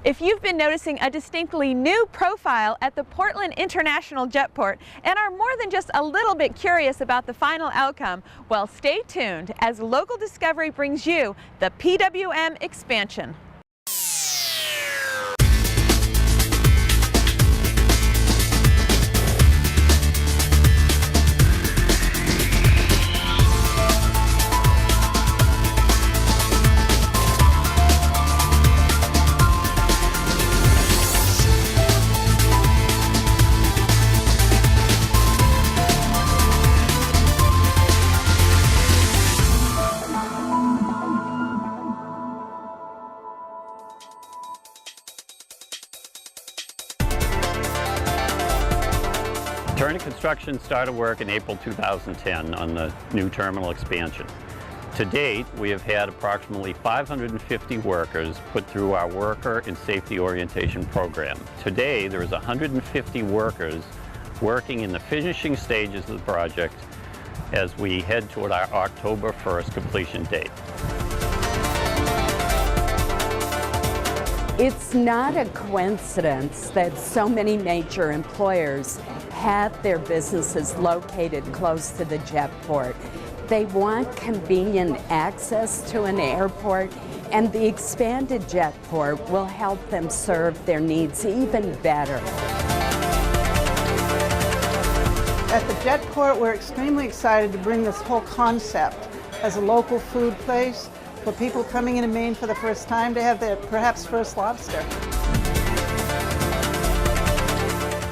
If you've been noticing a distinctly new profile at the Portland International Jetport and are more than just a little bit curious about the final outcome, well, stay tuned as Local Discovery brings you the PWM expansion. Turner Construction started work in April 2010 on the new terminal expansion. To date, we have had approximately 550 workers put through our Worker and Safety Orientation program. Today, there is 150 workers working in the finishing stages of the project as we head toward our October 1st completion date. It's not a coincidence that so many major employers have their businesses located close to the jetport. They want convenient access to an airport, and the expanded jetport will help them serve their needs even better. At the jetport, we're extremely excited to bring this whole concept as a local food place for people coming into Maine for the first time to have their perhaps first lobster.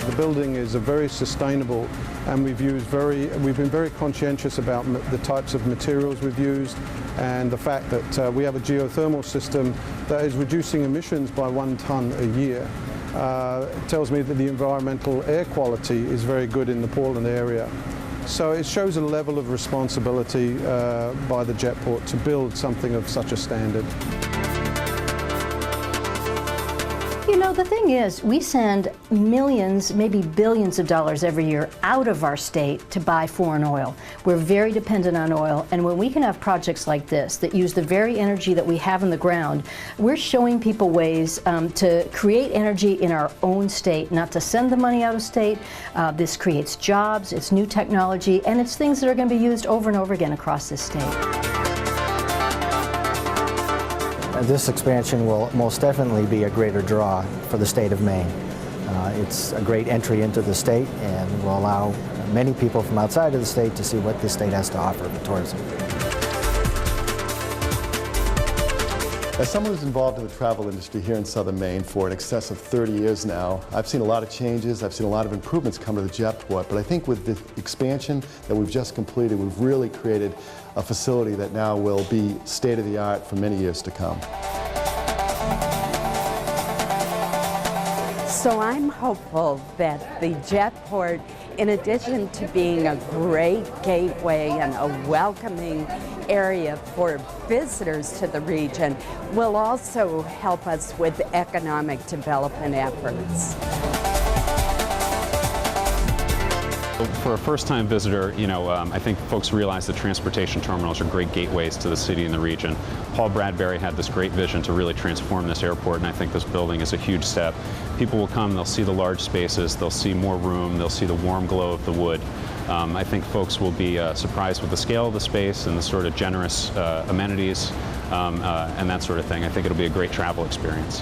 The building is a very sustainable, and we've been very conscientious about the types of materials we've used and the fact that we have a geothermal system that is reducing emissions by 1 ton a year. It tells me that the environmental air quality is very good in the Portland area. So it shows a level of responsibility by the jetport to build something of such a standard. You know, the thing is, we send millions, maybe billions of dollars every year out of our state to buy foreign oil. We're very dependent on oil, and when we can have projects like this that use the very energy that we have in the ground, we're showing people ways to create energy in our own state, not to send the money out of state. This creates jobs, it's new technology, and it's things that are going to be used over and over again across this state. This expansion will most definitely be a greater draw for the state of Maine. It's a great entry into the state and will allow many people from outside of the state to see what the state has to offer for tourism. As someone who's involved in the travel industry here in southern Maine for in excess of 30 years now, I've seen a lot of changes, I've seen a lot of improvements come to the jetport, but I think with the expansion that we've just completed, we've really created a facility that now will be state-of-the-art for many years to come. So I'm hopeful that the jetport, in addition to being a great gateway and a welcoming area for visitors to the region, will also help us with economic development efforts. For a first-time visitor, I think folks realize that transportation terminals are great gateways to the city and the region. Paul Bradbury had this great vision to really transform this airport, and I think this building is a huge step. People will come, they'll see the large spaces, they'll see more room, they'll see the warm glow of the wood. I think folks will be surprised with the scale of the space and the sort of generous amenities and that sort of thing. I think it'll be a great travel experience.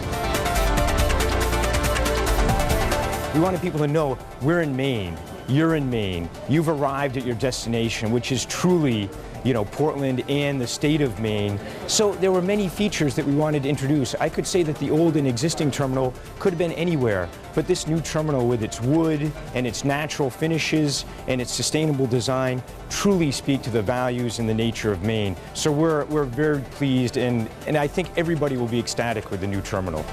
We wanted people to know we're in Maine. You're in Maine. You've arrived at your destination, which is truly, Portland and the state of Maine. So there were many features that we wanted to introduce. I could say that the old and existing terminal could have been anywhere, but this new terminal with its wood and its natural finishes and its sustainable design truly speak to the values and the nature of Maine. So we're very pleased, and I think everybody will be ecstatic with the new terminal.